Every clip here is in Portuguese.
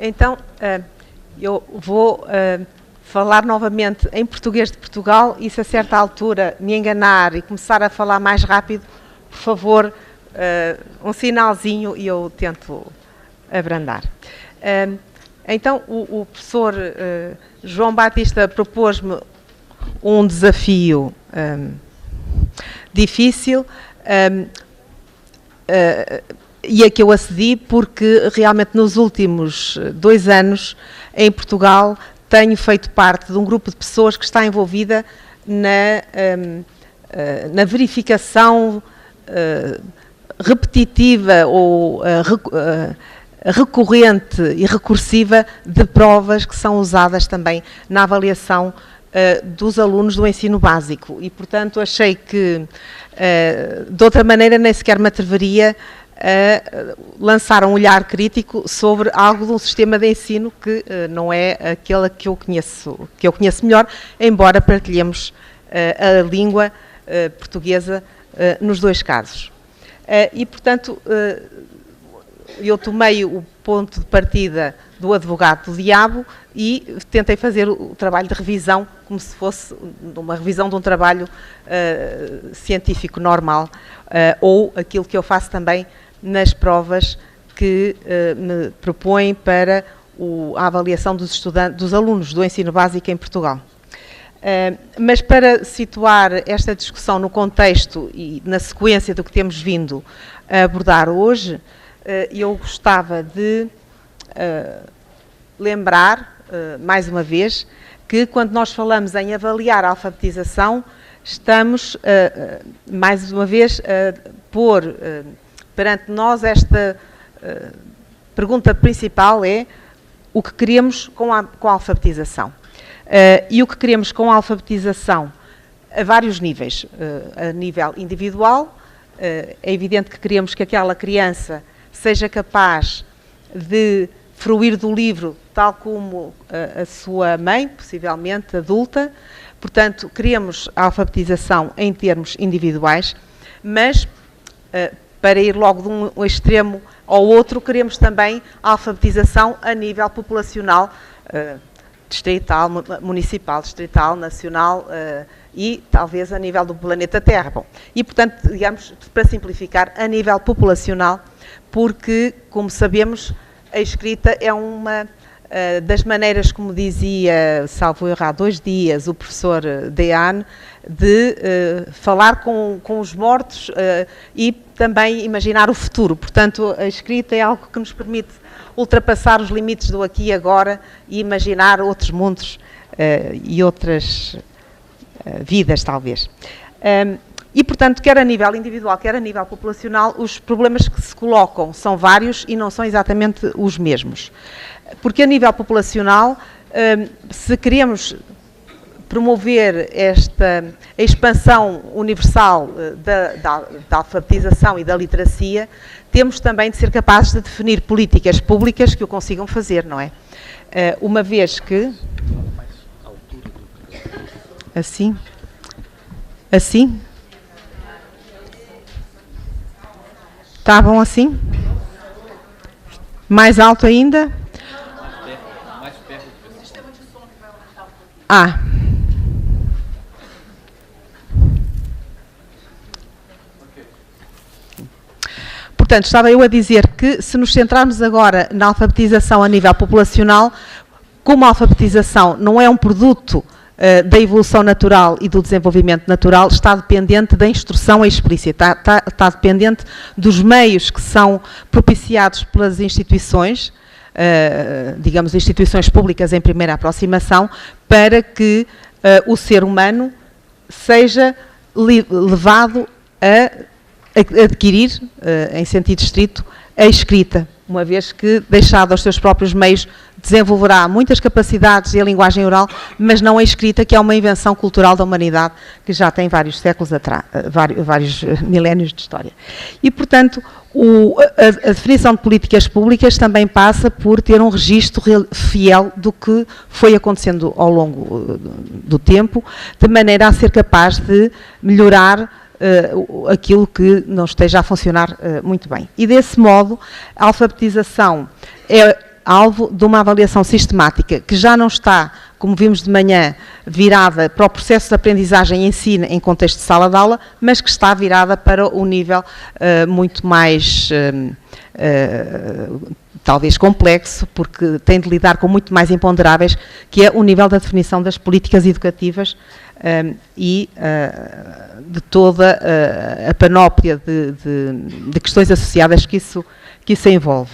Então, eu vou falar novamente em português de Portugal e se a certa altura me enganar e começar a falar mais rápido, por favor, um sinalzinho e eu tento abrandar. Então, o professor João Batista propôs-me um desafio difícil e a que eu acedi porque realmente nos últimos 2 anos em Portugal tenho feito parte de um grupo de pessoas que está envolvida na verificação repetitiva ou recorrente e recursiva de provas que são usadas também na avaliação dos alunos do ensino básico e, portanto, achei que de outra maneira nem sequer me atreveria a lançar um olhar crítico sobre algo de um sistema de ensino que não é aquele que eu conheço melhor, embora partilhemos a língua portuguesa nos 2 casos. E, portanto, eu tomei o ponto de partida do advogado do diabo e tentei fazer o trabalho de revisão como se fosse uma revisão de um trabalho científico normal ou aquilo que eu faço também nas provas que me propõem para a avaliação dos alunos do ensino básico em Portugal. Mas para situar esta discussão no contexto e na sequência do que temos vindo a abordar hoje, eu gostava de lembrar, mais uma vez, que quando nós falamos em avaliar a alfabetização, estamos, mais uma vez, a pôr perante nós esta pergunta principal é o que queremos com a alfabetização. E o que queremos com a alfabetização a vários níveis. A nível individual, é evidente que queremos que aquela criança seja capaz de fruir do livro tal como a sua mãe, possivelmente adulta. Portanto, queremos a alfabetização em termos individuais, mas para ir logo de um extremo ao outro, queremos também a alfabetização a nível populacional, distrital, municipal, distrital, nacional e talvez a nível do planeta Terra. Bom, e, portanto, digamos, para simplificar, a nível populacional, porque, como sabemos, a escrita é uma das maneiras, como dizia, salvo erro há 2 dias, o professor Deane, de falar com os mortos e também imaginar o futuro. Portanto, a escrita é algo que nos permite ultrapassar os limites do aqui e agora e imaginar outros mundos e outras vidas, talvez. E, portanto, quer a nível individual, quer a nível populacional, os problemas que se colocam são vários e não são exatamente os mesmos. Porque a nível populacional, se queremos promover esta expansão universal da alfabetização e da literacia, temos também de ser capazes de definir políticas públicas que o consigam fazer, não é? Uma vez que... Assim? Assim? Está bom assim? Mais alto ainda? Mais perto. Ah. Portanto, estava eu a dizer que se nos centrarmos agora na alfabetização a nível populacional, como a alfabetização não é um produto da evolução natural e do desenvolvimento natural, está dependente da instrução explícita, está dependente dos meios que são propiciados pelas instituições, digamos, instituições públicas em primeira aproximação, para que o ser humano seja levado a adquirir, em sentido estrito, a escrita, uma vez que, deixado aos seus próprios meios, desenvolverá muitas capacidades e a linguagem oral, mas não a escrita, que é uma invenção cultural da humanidade que já tem vários séculos atrás, vários milénios de história. E, portanto, a definição de políticas públicas também passa por ter um registro fiel do que foi acontecendo ao longo do tempo, de maneira a ser capaz de melhorar aquilo que não esteja a funcionar muito bem. E, desse modo, a alfabetização é alvo de uma avaliação sistemática, que já não está, como vimos de manhã, virada para o processo de aprendizagem e ensino em contexto de sala de aula, mas que está virada para o nível muito mais, talvez complexo, porque tem de lidar com muito mais imponderáveis, que é o nível da definição das políticas educativas e de toda a panóplia de questões associadas que isso envolve.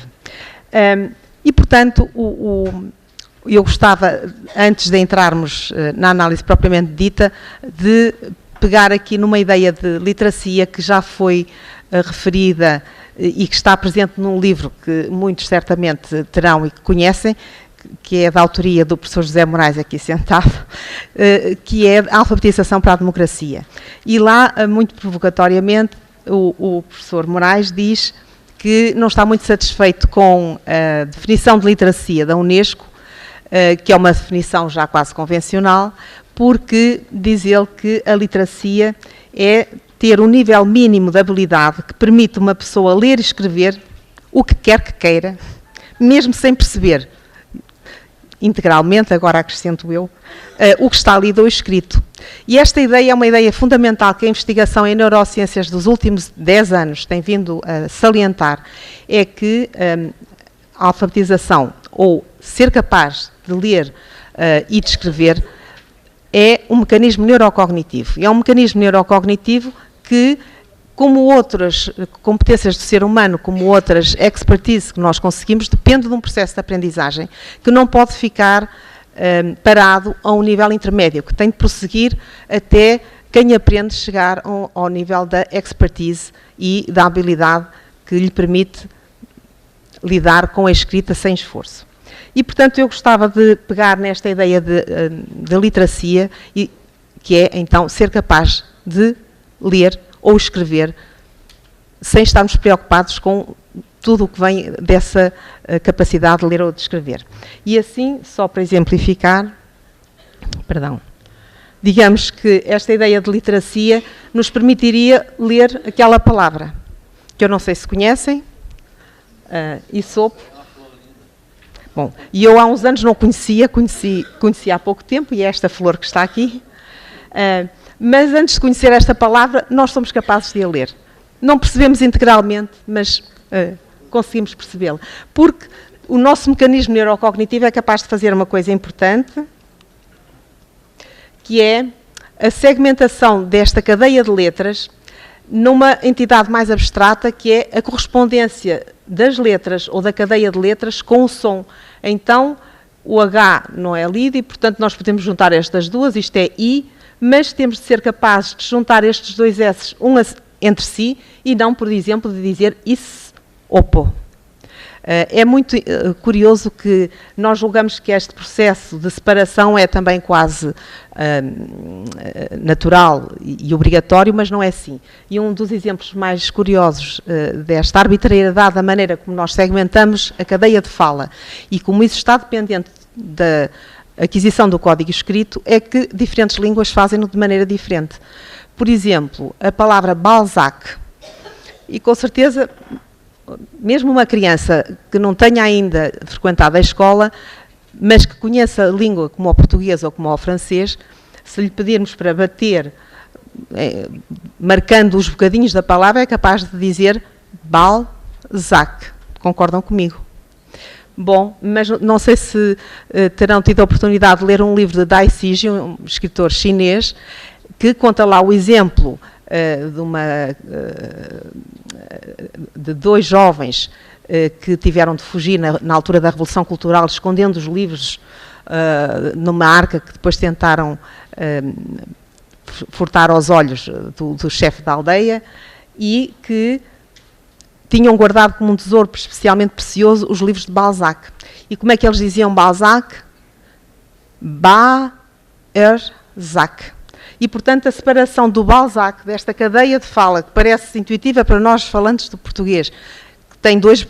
E, portanto, eu gostava, antes de entrarmos na análise propriamente dita, de pegar aqui numa ideia de literacia que já foi referida e que está presente num livro que muitos certamente terão e que conhecem, que é da autoria do professor José Moraes, aqui sentado, que é a Alfabetização para a Democracia. E lá, muito provocatoriamente, o professor Moraes diz que não está muito satisfeito com a definição de literacia da Unesco, que é uma definição já quase convencional, porque diz ele que a literacia é ter um nível mínimo de habilidade que permite uma pessoa ler e escrever o que quer que queira, mesmo sem perceber integralmente, agora acrescento eu, o que está lido ou escrito. E esta ideia é uma ideia fundamental que a investigação em neurociências dos últimos 10 anos tem vindo a salientar, é que a alfabetização, ou ser capaz de ler e de escrever, é um mecanismo neurocognitivo. E é um mecanismo neurocognitivo que, como outras competências do ser humano, como outras expertise que nós conseguimos, depende de um processo de aprendizagem que não pode ficar parado a um nível intermédio, que tem de prosseguir até quem aprende chegar ao nível da expertise e da habilidade que lhe permite lidar com a escrita sem esforço. E, portanto, eu gostava de pegar nesta ideia de literacia, que é, então, ser capaz de ler ou escrever sem estarmos preocupados com tudo o que vem dessa capacidade de ler ou de escrever. E assim, só para exemplificar, digamos que esta ideia de literacia nos permitiria ler aquela palavra, que eu não sei se conhecem, Isopo. Bom, e eu há uns anos não conheci há pouco tempo, e é esta flor que está aqui. Mas antes de conhecer esta palavra, nós somos capazes de a ler. Não percebemos integralmente, mas conseguimos percebê-la. Porque o nosso mecanismo neurocognitivo é capaz de fazer uma coisa importante, que é a segmentação desta cadeia de letras numa entidade mais abstrata, que é a correspondência das letras ou da cadeia de letras com o som. Então, o H não é lido e, portanto, nós podemos juntar estas duas, isto é I, mas temos de ser capazes de juntar estes dois S entre si e não, por exemplo, de dizer Isopo. É muito curioso que nós julgamos que este processo de separação é também quase natural e obrigatório, mas não é assim. E um dos exemplos mais curiosos desta arbitrariedade da maneira como nós segmentamos a cadeia de fala e como isso está dependente da aquisição do código escrito é que diferentes línguas fazem-no de maneira diferente. Por exemplo, a palavra Balzac, e com certeza mesmo uma criança que não tenha ainda frequentado a escola, mas que conheça a língua como o português ou como o francês, se lhe pedirmos para bater, marcando os bocadinhos da palavra, é capaz de dizer Balzac. Concordam comigo? Bom, mas não sei se terão tido a oportunidade de ler um livro de Dai Sijie, um escritor chinês, que conta lá o exemplo de dois jovens que tiveram de fugir na altura da Revolução Cultural, escondendo os livros numa arca que depois tentaram furtar aos olhos do chefe da aldeia e que tinham guardado como um tesouro especialmente precioso os livros de Balzac. E como é que eles diziam Balzac? Ba-er-zac. E, portanto, a separação do Balzac, desta cadeia de fala, que parece intuitiva para nós falantes do português, que tem dois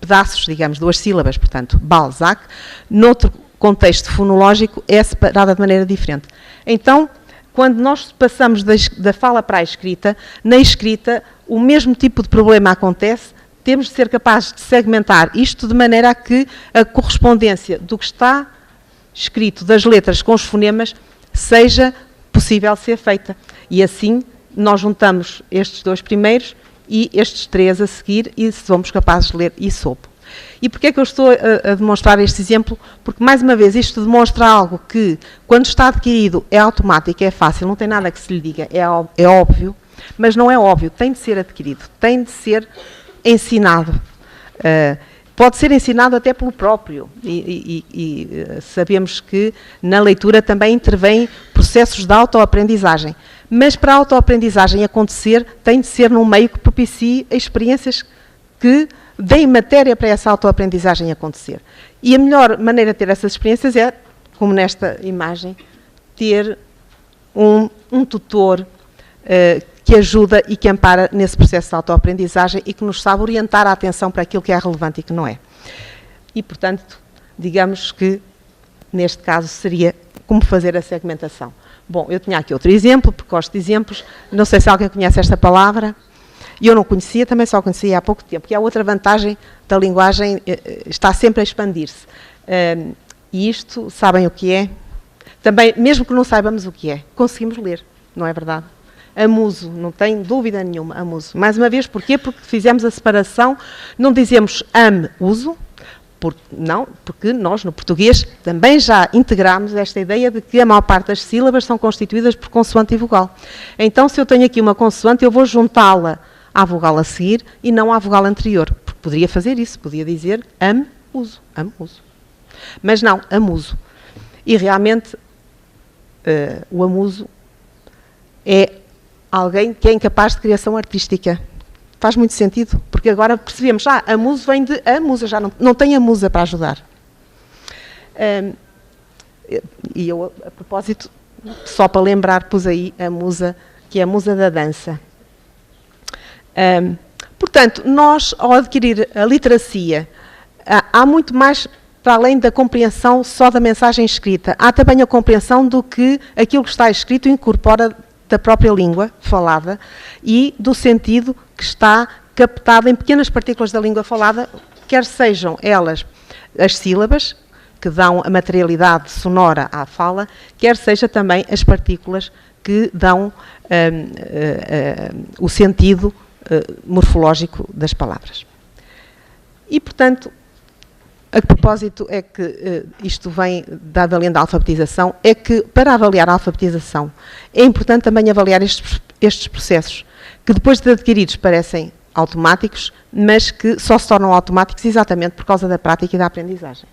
pedaços, digamos, duas sílabas, portanto, Balzac, noutro contexto fonológico, é separada de maneira diferente. Então, quando nós passamos da fala para a escrita, na escrita, o mesmo tipo de problema acontece, temos de ser capazes de segmentar isto de maneira a que a correspondência do que está escrito das letras com os fonemas seja possível ser feita. E assim nós juntamos estes 2 primeiros e estes 3 a seguir e somos capazes de ler isopo. E porquê é que eu estou a demonstrar este exemplo? Porque, mais uma vez, isto demonstra algo que, quando está adquirido, é automático, é fácil, não tem nada que se lhe diga, é óbvio, mas não é óbvio, tem de ser adquirido, tem de ser ensinado. Pode ser ensinado até pelo próprio, e sabemos que na leitura também intervêm processos de autoaprendizagem. Mas para a autoaprendizagem acontecer, tem de ser num meio que propicie experiências que deem matéria para essa autoaprendizagem acontecer. E a melhor maneira de ter essas experiências é, como nesta imagem, ter um tutor que ajuda e que ampara nesse processo de autoaprendizagem e que nos sabe orientar a atenção para aquilo que é relevante e que não é. E, portanto, digamos que, neste caso, seria como fazer a segmentação. Bom, eu tinha aqui outro exemplo, porque gosto de exemplos. Não sei se alguém conhece esta palavra. Eu não conhecia, também só conhecia há pouco tempo. E a outra vantagem da linguagem está sempre a expandir-se. E isto, sabem o que é? Também, mesmo que não saibamos o que é, conseguimos ler, não é verdade? Amuso, não tem dúvida nenhuma, amuso. Mais uma vez, porquê? Porque fizemos a separação, não dizemos uso, porque nós, no português, também já integramos esta ideia de que a maior parte das sílabas são constituídas por consoante e vogal. Então, se eu tenho aqui uma consoante, eu vou juntá-la à vogal a seguir e não à vogal anterior. Porque poderia fazer isso, podia dizer uso. Mas não, amuso. E realmente, o amuso é alguém que é incapaz de criação artística. Faz muito sentido, porque agora percebemos, a musa vem de a musa, já não tem a musa para ajudar. E eu, a propósito, só para lembrar, pus aí a musa, que é a musa da dança. Portanto, nós, ao adquirir a literacia, há muito mais para além da compreensão só da mensagem escrita. Há também a compreensão do que aquilo que está escrito incorpora da própria língua falada e do sentido que está captado em pequenas partículas da língua falada, quer sejam elas as sílabas, que dão a materialidade sonora à fala, quer seja também as partículas que dão o sentido morfológico das palavras. E, portanto, a propósito é que isto vem dado além da alfabetização, é que para avaliar a alfabetização é importante também avaliar estes processos, que depois de adquiridos parecem automáticos, mas que só se tornam automáticos exatamente por causa da prática e da aprendizagem.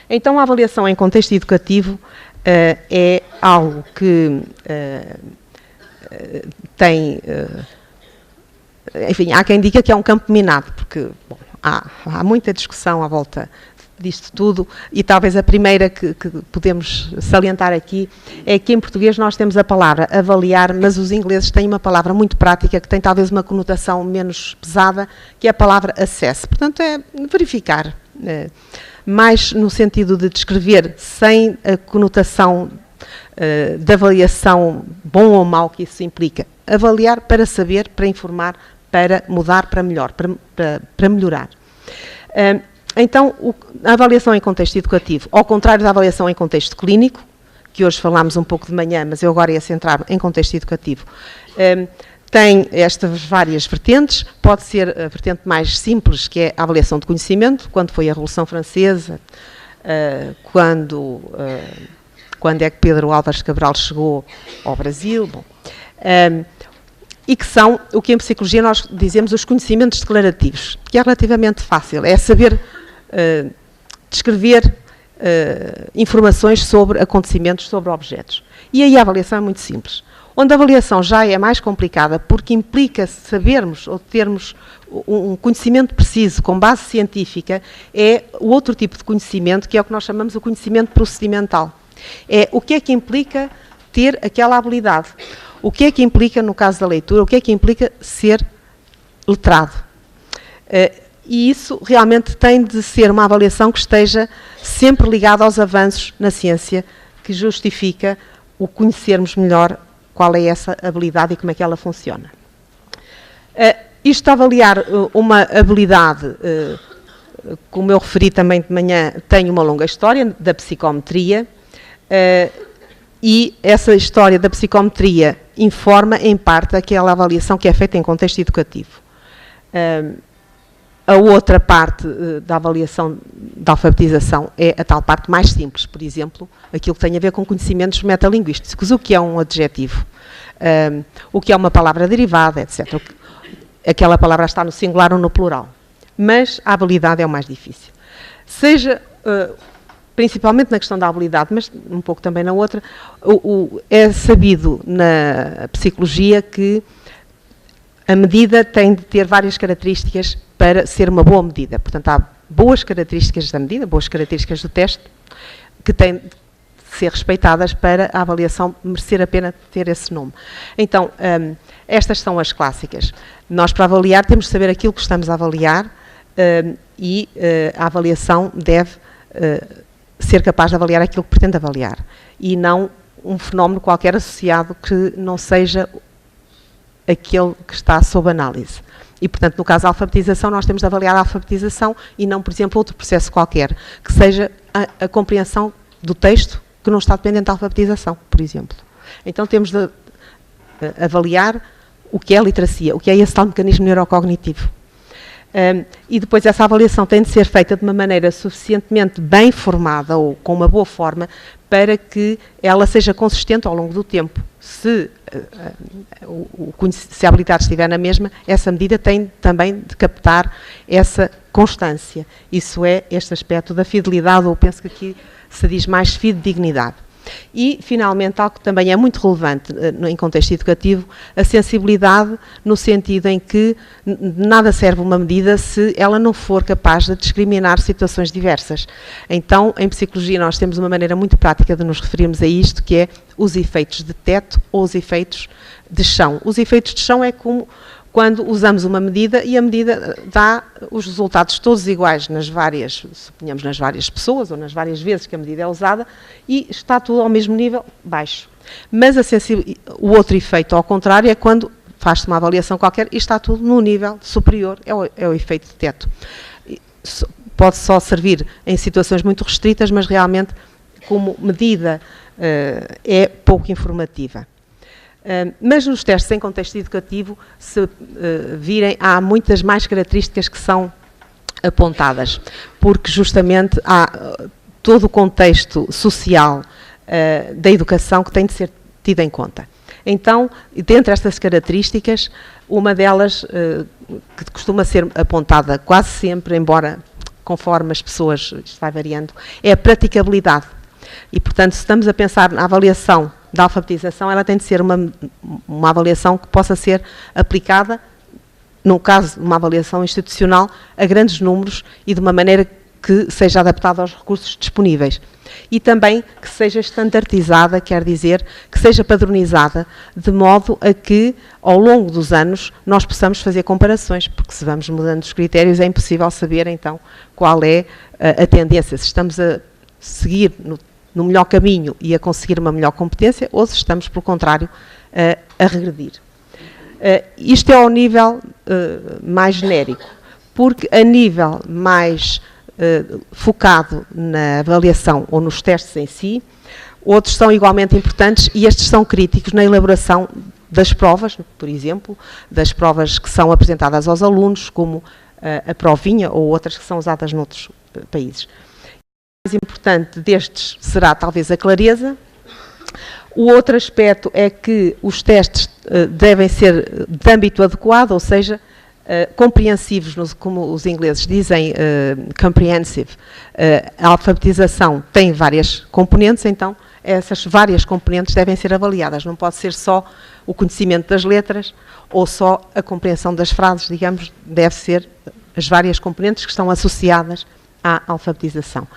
Então, a avaliação em contexto educativo é algo que tem... enfim, há quem diga que é um campo minado, porque bom, há muita discussão à volta disto tudo, e talvez a primeira que podemos salientar aqui é que em português nós temos a palavra avaliar, mas os ingleses têm uma palavra muito prática que tem talvez uma conotação menos pesada, que é a palavra assess. Portanto, é verificar, mais no sentido de descrever sem a conotação de avaliação bom ou mau que isso implica. Avaliar para saber, para informar, para mudar para melhor, para melhorar. Então, a avaliação em contexto educativo, ao contrário da avaliação em contexto clínico, que hoje falámos um pouco de manhã, mas eu agora ia centrar em contexto educativo, tem estas várias vertentes. Pode ser a vertente mais simples, que é a avaliação de conhecimento, quando foi a Revolução Francesa, quando é que Pedro Álvares Cabral chegou ao Brasil, bom, e que são o que em psicologia nós dizemos os conhecimentos declarativos, que é relativamente fácil, é saber descrever informações sobre acontecimentos, sobre objetos. E aí a avaliação é muito simples. Onde a avaliação já é mais complicada, porque implica sabermos ou termos um conhecimento preciso, com base científica, é o outro tipo de conhecimento, que é o que nós chamamos o conhecimento procedimental. É o que é que implica ter aquela habilidade. O que é que implica, no caso da leitura, o que é que implica ser letrado. E isso realmente tem de ser uma avaliação que esteja sempre ligada aos avanços na ciência, que justifica o conhecermos melhor qual é essa habilidade e como é que ela funciona. Isto a avaliar uma habilidade, como eu referi também de manhã, tem uma longa história da psicometria, e essa história da psicometria informa, em parte, aquela avaliação que é feita em contexto educativo. A outra parte da avaliação da alfabetização é a tal parte mais simples, por exemplo, aquilo que tem a ver com conhecimentos metalinguísticos, o que é um adjetivo, o que é uma palavra derivada, etc. Aquela palavra está no singular ou no plural. Mas a habilidade é o mais difícil. Seja, principalmente na questão da habilidade, mas um pouco também na outra, é sabido na psicologia que a medida tem de ter várias características para ser uma boa medida. Portanto, há boas características da medida, boas características do teste, que têm de ser respeitadas para a avaliação merecer a pena ter esse nome. Então, estas são as clássicas. Nós, para avaliar, temos de saber aquilo que estamos a avaliar e a avaliação deve ser capaz de avaliar aquilo que pretende avaliar e não um fenómeno qualquer associado que não seja aquele que está sob análise. E, portanto, no caso da alfabetização, nós temos de avaliar a alfabetização e não, por exemplo, outro processo qualquer, que seja a compreensão do texto que não está dependente da alfabetização, por exemplo. Então, temos de avaliar o que é a literacia, o que é esse tal mecanismo neurocognitivo. E depois essa avaliação tem de ser feita de uma maneira suficientemente bem formada ou com uma boa forma para que ela seja consistente ao longo do tempo. Se a habilidade estiver na mesma, essa medida tem também de captar essa constância. Isso é este aspecto da fidelidade, ou penso que aqui se diz mais fidedignidade. E, finalmente, algo que também é muito relevante em contexto educativo, a sensibilidade, no sentido em que nada serve uma medida se ela não for capaz de discriminar situações diversas. Então, em psicologia, nós temos uma maneira muito prática de nos referirmos a isto, que é os efeitos de teto ou os efeitos de chão. Os efeitos de chão é como quando usamos uma medida e a medida dá os resultados todos iguais nas várias, suponhamos nas várias pessoas ou nas várias vezes que a medida é usada e está tudo ao mesmo nível baixo. Mas o outro efeito, ao contrário, é quando faz-se uma avaliação qualquer e está tudo no nível superior, é o efeito de teto. Pode só servir em situações muito restritas, mas realmente como medida é pouco informativa. Mas nos testes em contexto educativo, se virem, há muitas mais características que são apontadas, porque justamente há todo o contexto social da educação que tem de ser tido em conta. Então, dentre estas características, uma delas que costuma ser apontada quase sempre, embora conforme as pessoas, isto vai variando, é a praticabilidade. E, portanto, se estamos a pensar na avaliação da alfabetização, ela tem de ser uma avaliação que possa ser aplicada, no caso de uma avaliação institucional, a grandes números e de uma maneira que seja adaptada aos recursos disponíveis. E também que seja estandardizada, quer dizer, que seja padronizada, de modo a que, ao longo dos anos, nós possamos fazer comparações, porque se vamos mudando os critérios é impossível saber, então, qual é a tendência, se estamos a seguir no melhor caminho e a conseguir uma melhor competência, ou se estamos, pelo contrário, a regredir. Isto é ao nível mais genérico, porque a nível mais focado na avaliação ou nos testes em si, outros são igualmente importantes e estes são críticos na elaboração das provas, por exemplo, das provas que são apresentadas aos alunos, como a provinha ou outras que são usadas noutros países. O mais importante destes será talvez a clareza. O outro aspecto é que os testes devem ser de âmbito adequado, ou seja, compreensivos, como os ingleses dizem, comprehensive. A alfabetização tem várias componentes, então essas várias componentes devem ser avaliadas. Não pode ser só o conhecimento das letras ou só a compreensão das frases, digamos, deve ser as várias componentes que estão associadas à alfabetização.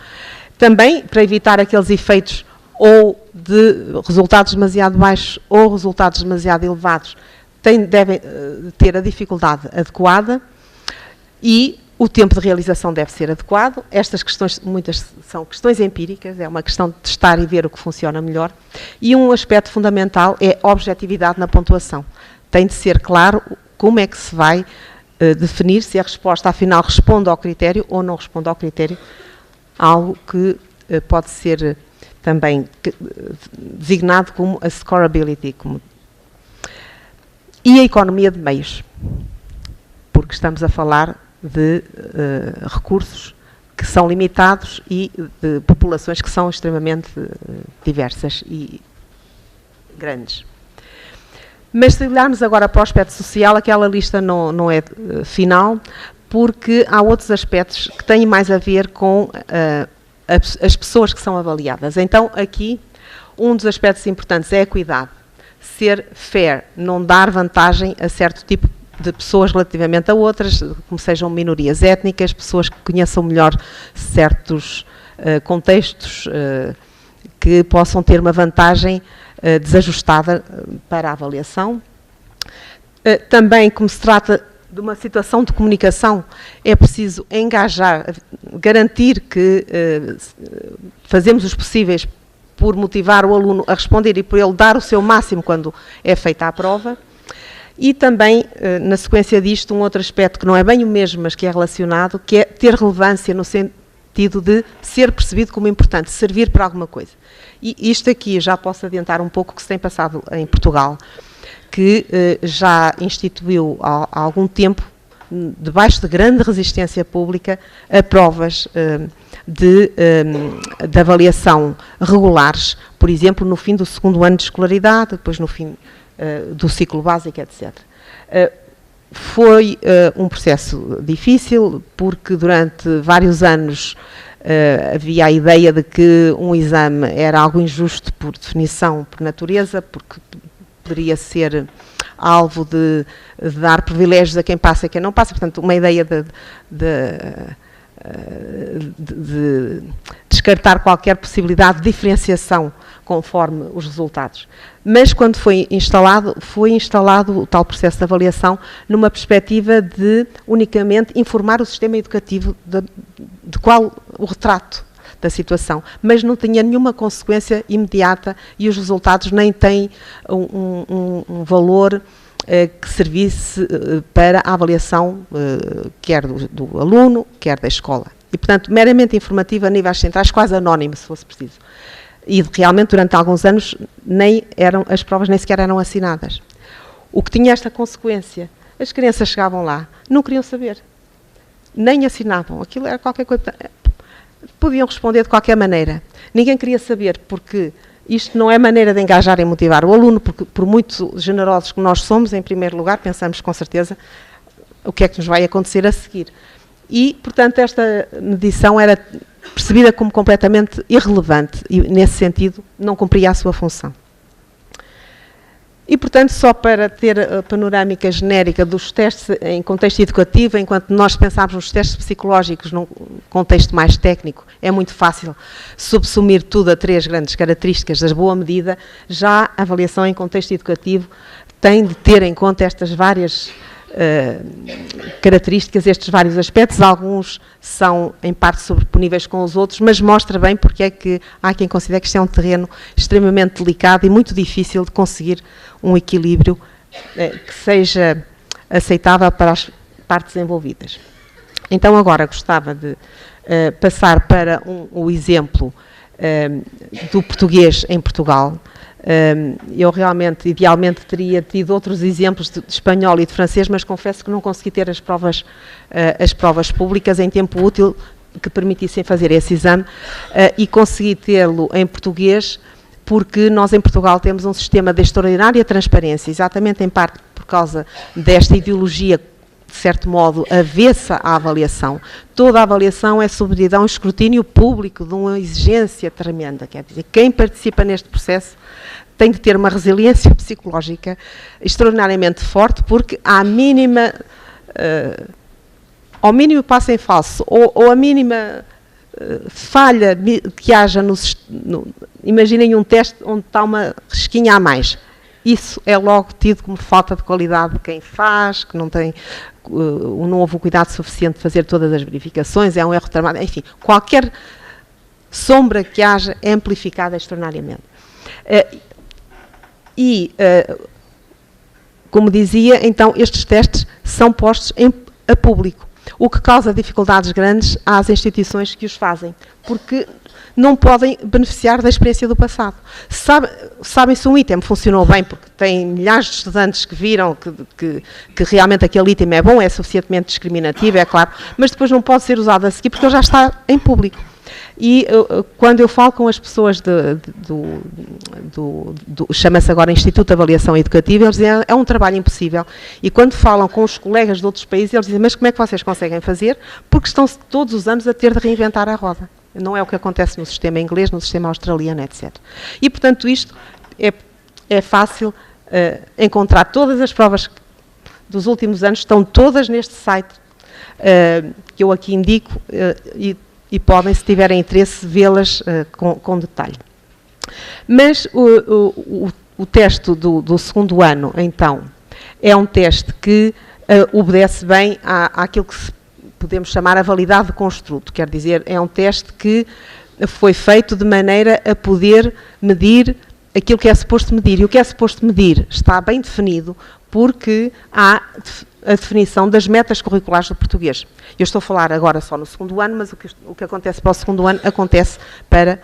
Também, para evitar aqueles efeitos ou de resultados demasiado baixos ou resultados demasiado elevados, devem ter a dificuldade adequada e o tempo de realização deve ser adequado. Estas questões, muitas são questões empíricas, é uma questão de testar e ver o que funciona melhor. E um aspecto fundamental é a objetividade na pontuação. Tem de ser claro como é que se vai definir se a resposta afinal responde ao critério ou não responde ao critério, algo que pode ser também designado como a scorability. E a economia de meios, porque estamos a falar de recursos que são limitados e de populações que são extremamente diversas e grandes. Mas se olharmos agora para o aspecto social, aquela lista não é final, porque há outros aspectos que têm mais a ver com as pessoas que são avaliadas. Então, aqui, um dos aspectos importantes é a equidade. Ser fair, não dar vantagem a certo tipo de pessoas relativamente a outras, como sejam minorias étnicas, pessoas que conheçam melhor certos contextos que possam ter uma vantagem desajustada para a avaliação. Também, como se trata de uma situação de comunicação, é preciso engajar, garantir que fazemos os possíveis por motivar o aluno a responder e por ele dar o seu máximo quando é feita a prova. E também, na sequência disto, um outro aspecto que não é bem o mesmo, mas que é relacionado, que é ter relevância no sentido de ser percebido como importante, servir para alguma coisa. E isto aqui já posso adiantar um pouco o que se tem passado em Portugal, que já instituiu há algum tempo, debaixo de grande resistência pública, a provas de avaliação regulares, por exemplo, no fim do segundo ano de escolaridade, depois no fim do ciclo básico, etc. Foi um processo difícil, porque durante vários anos havia a ideia de que um exame era algo injusto por definição, por natureza, porque poderia ser alvo de dar privilégios a quem passa e a quem não passa, portanto, uma ideia de descartar qualquer possibilidade de diferenciação conforme os resultados. Mas quando foi instalado o tal processo de avaliação numa perspectiva de unicamente informar o sistema educativo de qual o retrato da situação, mas não tinha nenhuma consequência imediata e os resultados nem têm um valor que servisse para a avaliação quer do aluno, quer da escola. E, portanto, meramente informativa a níveis centrais, quase anónimo, se fosse preciso. E, realmente, durante alguns anos, as provas nem sequer eram assinadas. O que tinha esta consequência, as crianças chegavam lá, não queriam saber, nem assinavam, aquilo era qualquer coisa, podiam responder de qualquer maneira. Ninguém queria saber, porque isto não é maneira de engajar e motivar o aluno, porque por muito generosos que nós somos, em primeiro lugar, pensamos com certeza o que é que nos vai acontecer a seguir. E, portanto, esta medição era percebida como completamente irrelevante e, nesse sentido, não cumpria a sua função. E, portanto, só para ter a panorâmica genérica dos testes em contexto educativo, enquanto nós pensamos nos testes psicológicos num contexto mais técnico, é muito fácil subsumir tudo a 3 grandes características da boa medida. Já a avaliação em contexto educativo tem de ter em conta estas várias características, estes vários aspectos. Alguns são em parte sobreponíveis com os outros, mas mostra bem porque é que há quem considere que isto é um terreno extremamente delicado e muito difícil de conseguir um equilíbrio que seja aceitável para as partes envolvidas. Então agora gostava de passar para o exemplo do português em Portugal. Eu realmente, idealmente, teria tido outros exemplos de espanhol e de francês, mas confesso que não consegui ter as provas públicas em tempo útil que permitissem fazer esse exame e consegui tê-lo em português porque nós em Portugal temos um sistema de extraordinária transparência, exatamente em parte por causa desta ideologia, de certo modo, avessa à avaliação. Toda a avaliação é submetida a um escrutínio público de uma exigência tremenda, quer dizer, quem participa neste processo tem de ter uma resiliência psicológica extraordinariamente forte, porque à mínima, ao mínimo passo em falso, ou a mínima falha que haja imaginem um teste onde está uma risquinha a mais. Isso é logo tido como falta de qualidade de quem faz, que não houve o cuidado suficiente de fazer todas as verificações, é um erro tramado, enfim, qualquer sombra que haja é amplificada extraordinariamente. Como dizia, então, estes testes são postos a público, o que causa dificuldades grandes às instituições que os fazem, porque não podem beneficiar da experiência do passado. Sabem se um item funcionou bem, porque tem milhares de estudantes que viram que realmente aquele item é bom, é suficientemente discriminativo, é claro, mas depois não pode ser usado a seguir porque ele já está em público. E quando eu falo com as pessoas chama-se agora Instituto de Avaliação Educativa, eles dizem é um trabalho impossível. E quando falam com os colegas de outros países, eles dizem, mas como é que vocês conseguem fazer? Porque estão todos os anos a ter de reinventar a roda. Não é o que acontece no sistema inglês, no sistema australiano, etc. E, portanto, isto é fácil encontrar. Todas as provas dos últimos anos estão todas neste site que eu aqui indico e podem, se tiverem interesse, vê-las com detalhe. Mas o teste do segundo ano, então, é um teste que obedece bem àquilo que podemos chamar a validade de construto, quer dizer, é um teste que foi feito de maneira a poder medir aquilo que é suposto medir. E o que é suposto medir está bem definido porque há a definição das metas curriculares do português. Eu estou a falar agora só no segundo ano, mas o que acontece para o segundo ano acontece para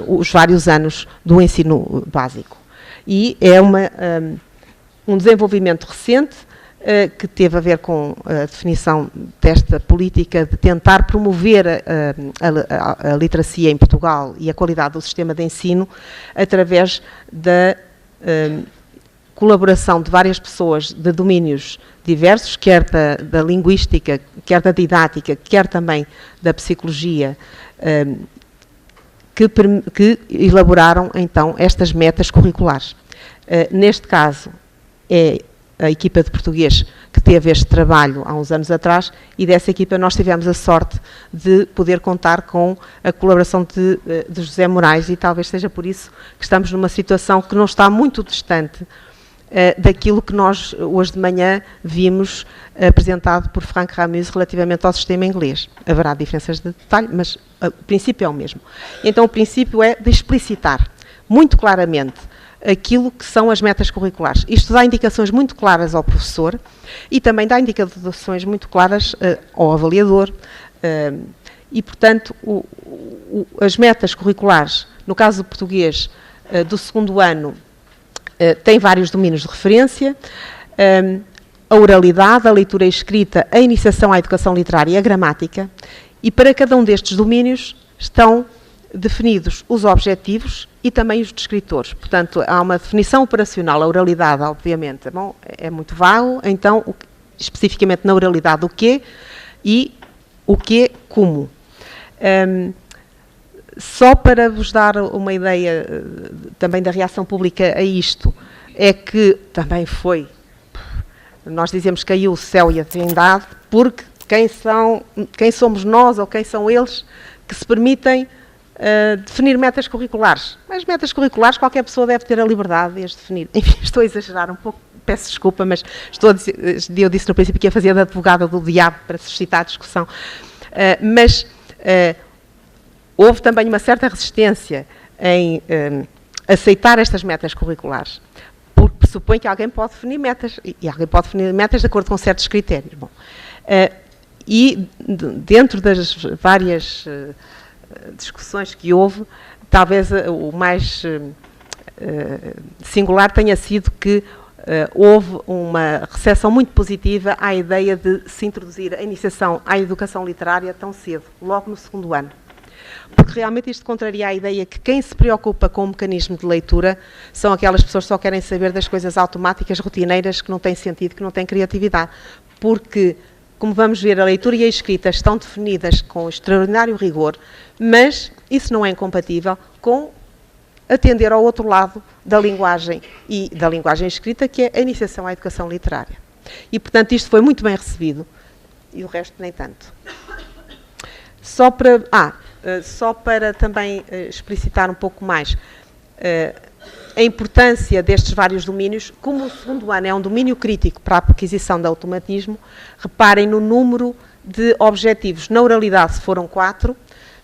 os vários anos do ensino básico. E é um desenvolvimento recente que teve a ver com a definição desta política de tentar promover a literacia em Portugal e a qualidade do sistema de ensino através da colaboração de várias pessoas de domínios diversos, quer da linguística, quer da didática, quer também da psicologia, que elaboraram então estas metas curriculares. Neste caso, é a equipa de português que teve este trabalho há uns anos atrás e dessa equipa nós tivemos a sorte de poder contar com a colaboração de José Moraes e talvez seja por isso que estamos numa situação que não está muito distante daquilo que nós hoje de manhã vimos apresentado por Frank Ramus relativamente ao sistema inglês. Haverá diferenças de detalhe, mas o princípio é o mesmo. Então o princípio é de explicitar muito claramente aquilo que são as metas curriculares. Isto dá indicações muito claras ao professor e também dá indicações muito claras ao avaliador e, portanto, as metas curriculares, no caso do português, do segundo ano, têm vários domínios de referência, a oralidade, a leitura e escrita, a iniciação à educação literária e a gramática, e para cada um destes domínios estão definidos os objetivos e também os descritores. Portanto, há uma definição operacional. A oralidade, obviamente, é muito vago, então, especificamente na oralidade, o quê e o quê como. Só para vos dar uma ideia também da reação pública a isto, é que também foi, nós dizemos que caiu o céu e a trindade, porque quem somos nós ou quem são eles que se permitem definir metas curriculares. Mas metas curriculares qualquer pessoa deve ter a liberdade de as definir. Enfim, estou a exagerar um pouco, peço desculpa, mas eu disse no princípio que ia fazer de advogada do diabo para suscitar a discussão. Houve também uma certa resistência em aceitar estas metas curriculares, porque pressupõe que alguém pode definir metas, e alguém pode definir metas de acordo com certos critérios. Bom, e dentro das várias discussões que houve, talvez o mais singular tenha sido que houve uma recepção muito positiva à ideia de se introduzir a iniciação à educação literária tão cedo, logo no segundo ano. Porque realmente isto contraria a ideia que quem se preocupa com o mecanismo de leitura são aquelas pessoas que só querem saber das coisas automáticas, rotineiras, que não têm sentido, que não têm criatividade. Porque, como vamos ver, a leitura e a escrita estão definidas com extraordinário rigor, mas isso não é incompatível com atender ao outro lado da linguagem e da linguagem escrita, que é a iniciação à educação literária. E, portanto, isto foi muito bem recebido e o resto nem tanto. Só para também explicitar um pouco mais a importância destes vários domínios, como o segundo ano é um domínio crítico para a aquisição de automatismo, reparem no número de objetivos. Na oralidade foram 4,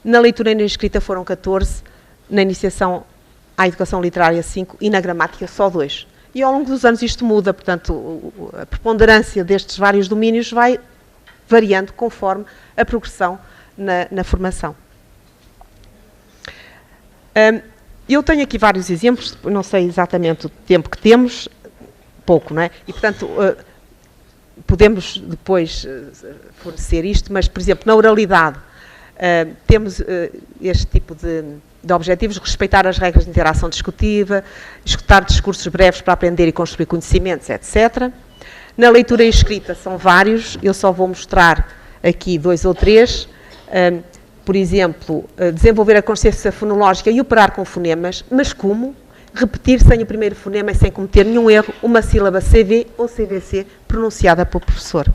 na leitura e na escrita foram 14, na iniciação à educação literária 5 e na gramática só 2. E ao longo dos anos isto muda, portanto, a preponderância destes vários domínios vai variando conforme a progressão na formação. Eu tenho aqui vários exemplos, não sei exatamente o tempo que temos, pouco, não é? E, portanto, podemos depois fornecer isto, mas, por exemplo, na oralidade, temos este tipo de objetivos: respeitar as regras de interação discutiva, escutar discursos breves para aprender e construir conhecimentos, etc. Na leitura e escrita são vários, eu só vou mostrar aqui 2 ou 3. Por exemplo, desenvolver a consciência fonológica e operar com fonemas, mas como? Repetir sem o primeiro fonema e sem cometer nenhum erro uma sílaba CV ou CVC pronunciada pelo professor.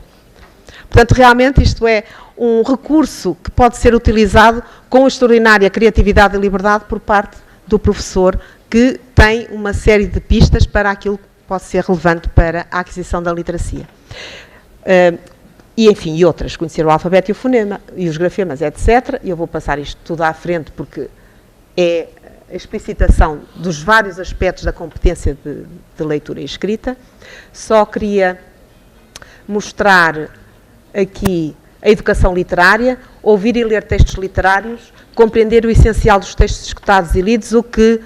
Portanto, realmente isto é um recurso que pode ser utilizado com extraordinária criatividade e liberdade por parte do professor, que tem uma série de pistas para aquilo que pode ser relevante para a aquisição da literacia. E, enfim, e outras, conhecer o alfabeto e o fonema, e os grafemas, etc. E eu vou passar isto tudo à frente, porque é a explicitação dos vários aspectos da competência de leitura e escrita. Só queria mostrar aqui a educação literária: ouvir e ler textos literários, compreender o essencial dos textos escutados e lidos, o que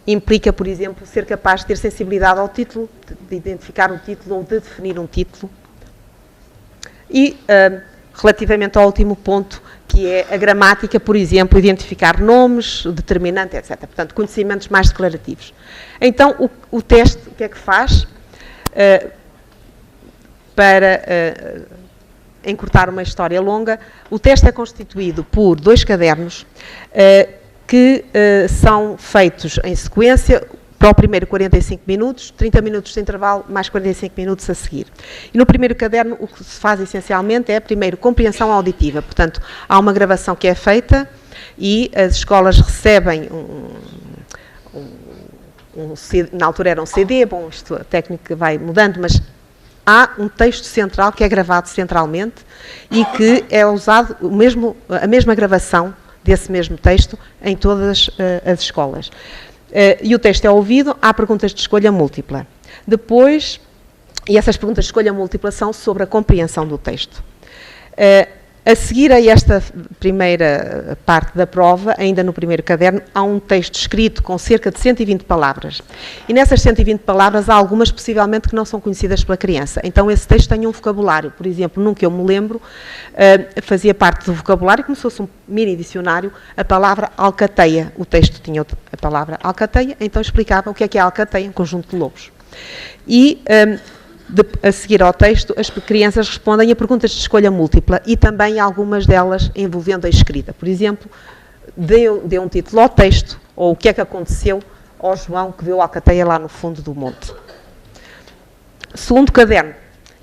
implica, por exemplo, ser capaz de ter sensibilidade ao título, de identificar o título ou de definir um título. E, relativamente ao último ponto, que é a gramática, por exemplo, identificar nomes, determinante, etc. Portanto, conhecimentos mais declarativos. Então, o teste, o que é que faz? Para encurtar uma história longa, o teste é constituído por 2 cadernos que são feitos em sequência. Para o primeiro 45 minutos, 30 minutos de intervalo, mais 45 minutos a seguir. E no primeiro caderno o que se faz essencialmente é, primeiro, compreensão auditiva. Portanto, há uma gravação que é feita e as escolas recebem na altura era um CD, bom, isto, a técnica vai mudando, mas há um texto central que é gravado centralmente e que é usado a mesma gravação desse mesmo texto em todas as escolas. E o texto é ouvido, há perguntas de escolha múltipla. Depois, e essas perguntas de escolha múltipla são sobre a compreensão do texto. A seguir a esta primeira parte da prova, ainda no primeiro caderno, há um texto escrito com cerca de 120 palavras. E nessas 120 palavras há algumas possivelmente que não são conhecidas pela criança. Então esse texto tem um vocabulário. Por exemplo, num que eu me lembro, fazia parte do vocabulário, como se fosse um mini dicionário, a palavra alcateia. O texto tinha a palavra alcateia, então explicava o que é a alcateia, um conjunto de lobos. E a seguir ao texto, as crianças respondem a perguntas de escolha múltipla e também algumas delas envolvendo a escrita. Por exemplo, dê um título ao texto, ou o que é que aconteceu ao João que viu a alcateia lá no fundo do monte. Segundo caderno,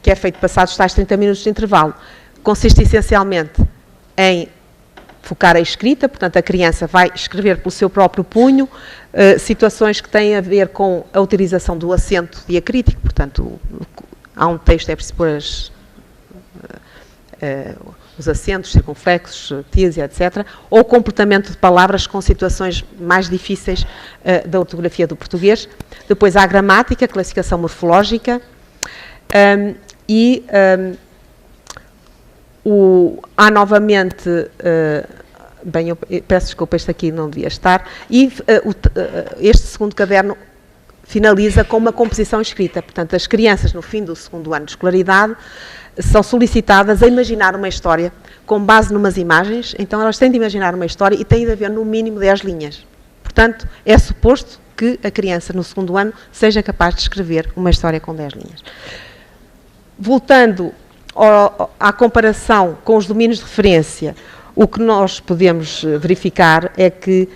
que é feito passados tais 30 minutos de intervalo, consiste essencialmente em focar a escrita, portanto a criança vai escrever pelo seu próprio punho, situações que têm a ver com a utilização do acento diacrítico, portanto há um texto, é preciso pôr os acentos, circunflexos, tildes, etc., ou comportamento de palavras com situações mais difíceis da ortografia do português. Depois há a gramática, classificação morfológica, há novamente, bem, eu peço desculpa, este aqui não devia estar, e este segundo caderno finaliza com uma composição escrita. Portanto, as crianças, no fim do segundo ano de escolaridade, são solicitadas a imaginar uma história com base numas imagens. Então, elas têm de imaginar uma história e têm de haver, no mínimo, 10 linhas. Portanto, é suposto que a criança, no segundo ano, seja capaz de escrever uma história com 10 linhas. Voltando à comparação com os domínios de referência, o que nós podemos verificar é que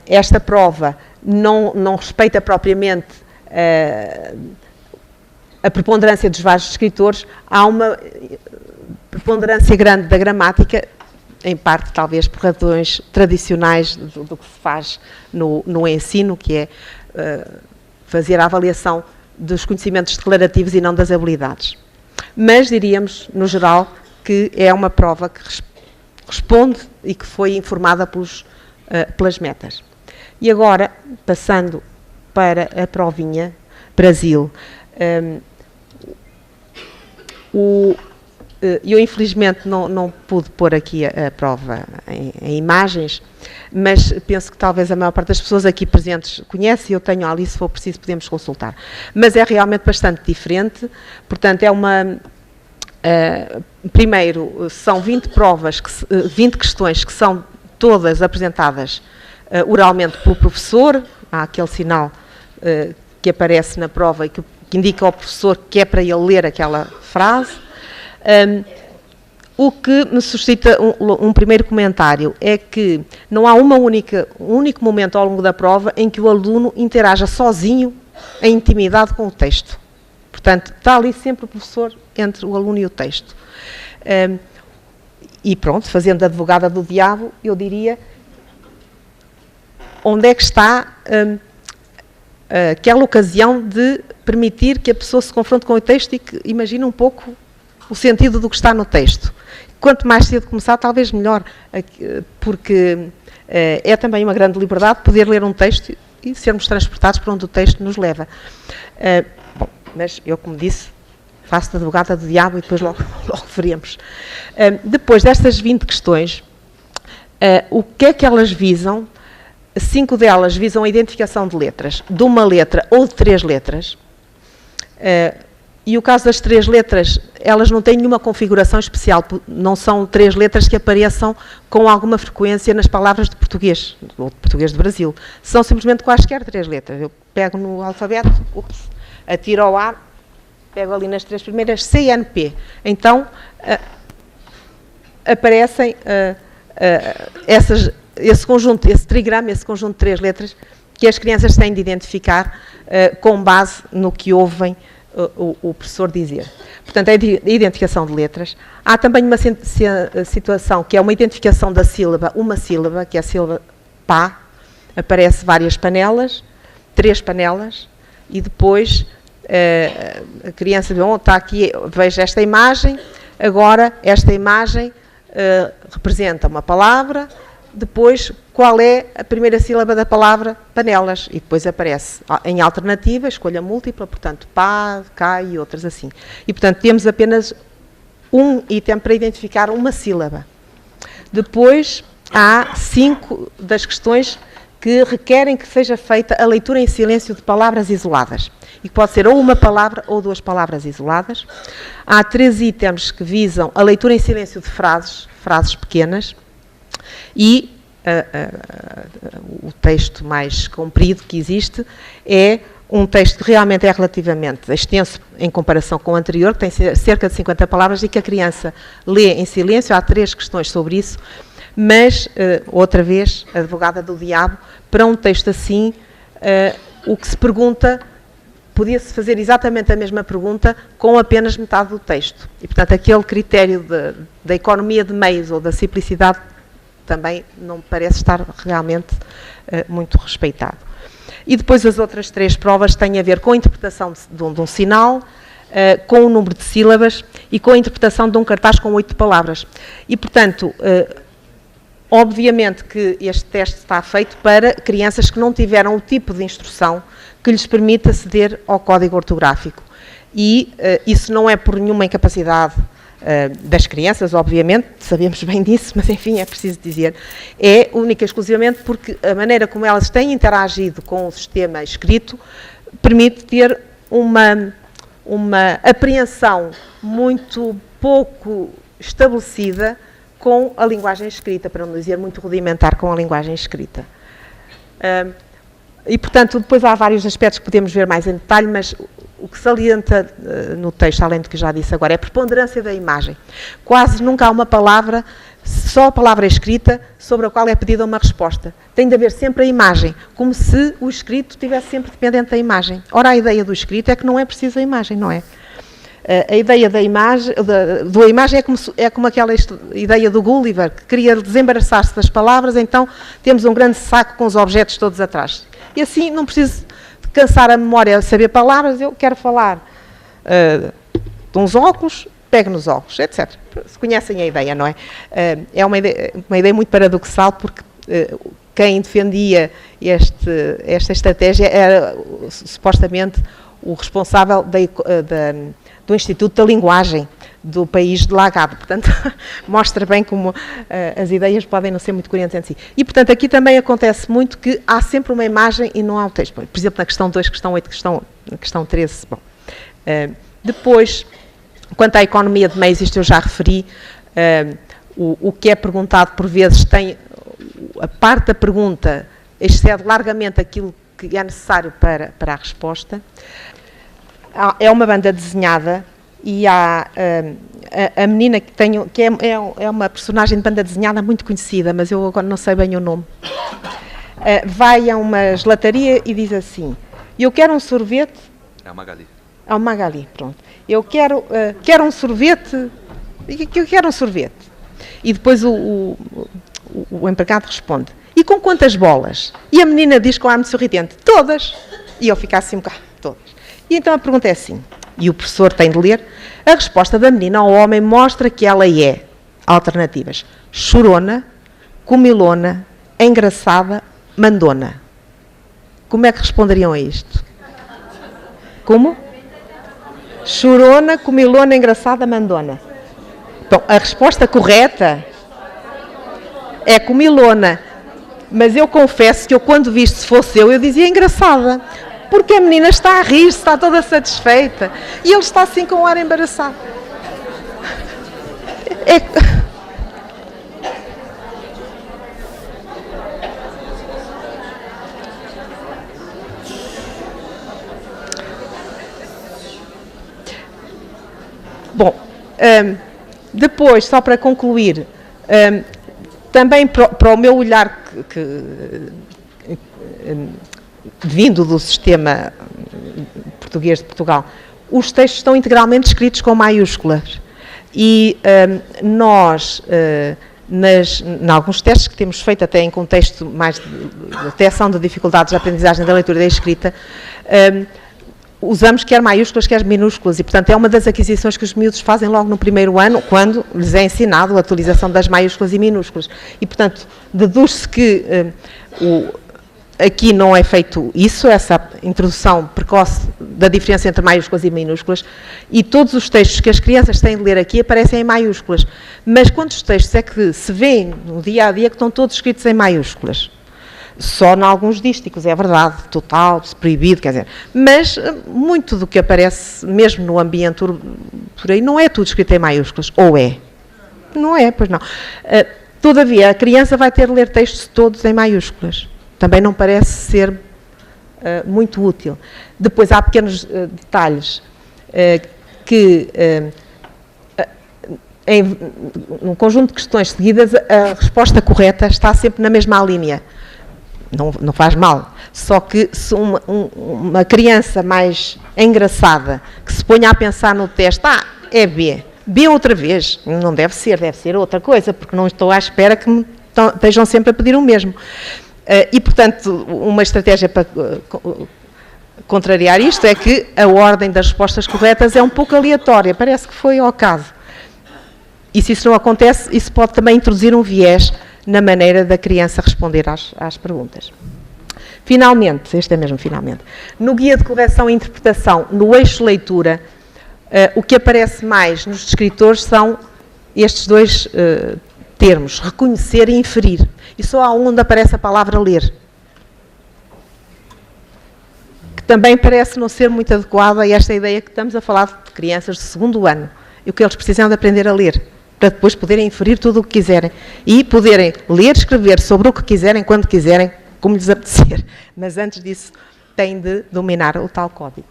esta prova não respeita propriamente a preponderância dos vários escritores. Há uma preponderância grande da gramática, em parte talvez por razões tradicionais do que se faz no ensino, que é fazer a avaliação dos conhecimentos declarativos e não das habilidades. Mas diríamos, no geral, que é uma prova que responde e que foi informada pelas metas. E agora, passando para a provinha Brasil, Eu, infelizmente, não pude pôr aqui a prova em imagens, mas penso que talvez a maior parte das pessoas aqui presentes conhece, e eu tenho ali, se for preciso, podemos consultar. Mas é realmente bastante diferente, portanto, é uma... primeiro, são 20 provas, 20 questões que são todas apresentadas oralmente pelo professor. Há aquele sinal que aparece na prova e que indica ao professor que é para ele ler aquela frase. O que me suscita um primeiro comentário é que não há um único momento ao longo da prova em que o aluno interaja sozinho, em intimidade, com o texto. Portanto, está ali sempre o professor entre o aluno e o texto. E pronto, fazendo de advogada do diabo, eu diria, onde é que está aquela ocasião de permitir que a pessoa se confronte com o texto e que imagine um pouco o sentido do que está no texto. Quanto mais cedo começar, talvez melhor, porque é também uma grande liberdade poder ler um texto e sermos transportados para onde o texto nos leva. Bom, mas eu, como disse, faço de advogada do diabo e depois logo veremos. Depois destas 20 questões, o que é que elas visam? 5 delas visam a identificação de letras, de uma letra ou de 3 letras. E o caso das 3 letras, elas não têm nenhuma configuração especial, não são 3 letras que apareçam com alguma frequência nas palavras de português, ou de português do Brasil. São simplesmente quaisquer 3 letras. Eu pego no alfabeto, atiro ao ar, pego ali nas 3 primeiras, CNP. Então, aparecem esse conjunto, esse trigrama, esse conjunto de 3 letras, que as crianças têm de identificar com base no que ouvem o professor dizer. Portanto, é a identificação de letras. Há também uma situação que é uma identificação da sílaba, uma sílaba, que é a sílaba pá. Aparece várias panelas, 3 panelas, e depois a criança diz, está aqui, veja esta imagem, agora esta imagem representa uma palavra, depois qual é a primeira sílaba da palavra panelas, e depois aparece em alternativa, escolha múltipla, portanto pá, cá e outras assim. E portanto temos apenas um item para identificar uma sílaba. Depois há 5 das questões que requerem que seja feita a leitura em silêncio de palavras isoladas. E que pode ser ou uma palavra ou 2 palavras isoladas. Há 3 itens que visam a leitura em silêncio de frases pequenas. E o texto mais comprido que existe é um texto que realmente é relativamente extenso em comparação com o anterior, que tem cerca de 50 palavras e que a criança lê em silêncio. Há 3 questões sobre isso, mas, outra vez, advogada do diabo, para um texto assim, o que se pergunta, podia-se fazer exatamente a mesma pergunta com apenas metade do texto. E, portanto, aquele critério da economia de meios ou da simplicidade também não parece estar realmente muito respeitado. E depois as outras 3 provas têm a ver com a interpretação de um sinal, com o número de sílabas e com a interpretação de um cartaz com 8 palavras. E, portanto, obviamente que este teste está feito para crianças que não tiveram o tipo de instrução que lhes permite aceder ao código ortográfico. E isso não é por nenhuma incapacidade das crianças, obviamente, sabemos bem disso, mas enfim, é preciso dizer, é única e exclusivamente porque a maneira como elas têm interagido com o sistema escrito permite ter uma apreensão muito pouco estabelecida com a linguagem escrita, para não dizer muito rudimentar com a linguagem escrita. E, portanto, depois há vários aspectos que podemos ver mais em detalhe, mas o que salienta no texto, além do que já disse agora, é a preponderância da imagem. Quase nunca há uma palavra, só a palavra escrita, sobre a qual é pedida uma resposta. Tem de haver sempre a imagem, como se o escrito estivesse sempre dependente da imagem. Ora, a ideia do escrito é que não é preciso a imagem, não é? A ideia da imagem, é como aquela ideia do Gulliver, que queria desembaraçar-se das palavras, então temos um grande saco com os objetos todos atrás. E assim não preciso de cansar a memória a saber palavras, eu quero falar de uns óculos, pego nos óculos, etc. Se conhecem a ideia, não é? É uma ideia muito paradoxal, porque quem defendia esta estratégia era supostamente o responsável do Instituto da Linguagem do país de Lagado. Portanto, mostra bem como as ideias podem não ser muito coerentes entre si. E, portanto, aqui também acontece muito que há sempre uma imagem e não há o texto. Por exemplo, na questão 2, questão 8, questão 13. Bom, depois, quanto à economia de meios, isto eu já referi, o que é perguntado por vezes tem, a parte da pergunta excede largamente aquilo que é necessário para a resposta. É uma banda desenhada e há a menina que é uma personagem de banda desenhada muito conhecida, mas eu agora não sei bem o nome. Vai a uma gelataria e diz assim: eu quero um sorvete. É a Magali. É o Magali, pronto. Eu quero um sorvete. Eu quero um sorvete. E depois o empregado responde: e com quantas bolas? E a menina diz com ar muito sorridente: todas. E eu fico assim um bocado: todas. E então a pergunta é assim, e o professor tem de ler: a resposta da menina ao homem mostra que ela é, alternativas, chorona, comilona, engraçada, mandona. Como é que responderiam a isto? Como? Chorona, comilona, engraçada, mandona. Bom, a resposta correta é comilona. Mas eu confesso que eu, quando vi isto, se fosse eu dizia engraçada. Porque a menina está a rir, está toda satisfeita. E ele está assim com o ar embaraçado. Bom, depois, só para concluir, também para o meu olhar vindo do sistema português de Portugal, os textos estão integralmente escritos com maiúsculas e nós, em alguns testes que temos feito até em contexto mais de detecção de dificuldades de aprendizagem da leitura e da escrita, usamos quer maiúsculas, quer minúsculas e, portanto, é uma das aquisições que os miúdos fazem logo no primeiro ano, quando lhes é ensinado a utilização das maiúsculas e minúsculas. E, portanto, deduz-se que aqui não é feito isso, essa introdução precoce da diferença entre maiúsculas e minúsculas, e todos os textos que as crianças têm de ler aqui aparecem em maiúsculas. Mas quantos textos é que se vêem no dia-a-dia que estão todos escritos em maiúsculas? Só em alguns dísticos, é verdade, total, proibido, quer dizer, mas muito do que aparece, mesmo no ambiente por aí, não é tudo escrito em maiúsculas, ou é? Não é, pois não. Todavia, a criança vai ter de ler textos todos em maiúsculas. Também não parece ser muito útil. Depois há pequenos detalhes que, em um conjunto de questões seguidas, a resposta correta está sempre na mesma linha. Não faz mal. Só que se uma criança mais engraçada, que se ponha a pensar no teste, é B. B outra vez. Não deve ser outra coisa, porque não estou à espera que me estejam sempre a pedir o mesmo. E, portanto, uma estratégia para contrariar isto é que a ordem das respostas corretas é um pouco aleatória, parece que foi ao caso. E se isso não acontece, isso pode também introduzir um viés na maneira da criança responder às perguntas. Finalmente, este é mesmo finalmente, no guia de correção e interpretação, no eixo leitura, o que aparece mais nos descritores são estes dois termos, reconhecer e inferir. E só há onde aparece a palavra ler. Que também parece não ser muito adequada a esta ideia que estamos a falar de crianças de segundo ano. E o que eles precisam de aprender a ler, para depois poderem inferir tudo o que quiserem. E poderem ler e escrever sobre o que quiserem, quando quiserem, como lhes apetecer. Mas antes disso, têm de dominar o tal código.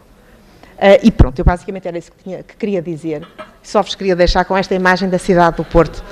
E pronto, eu basicamente era isso que queria dizer. Só vos queria deixar com esta imagem da cidade do Porto.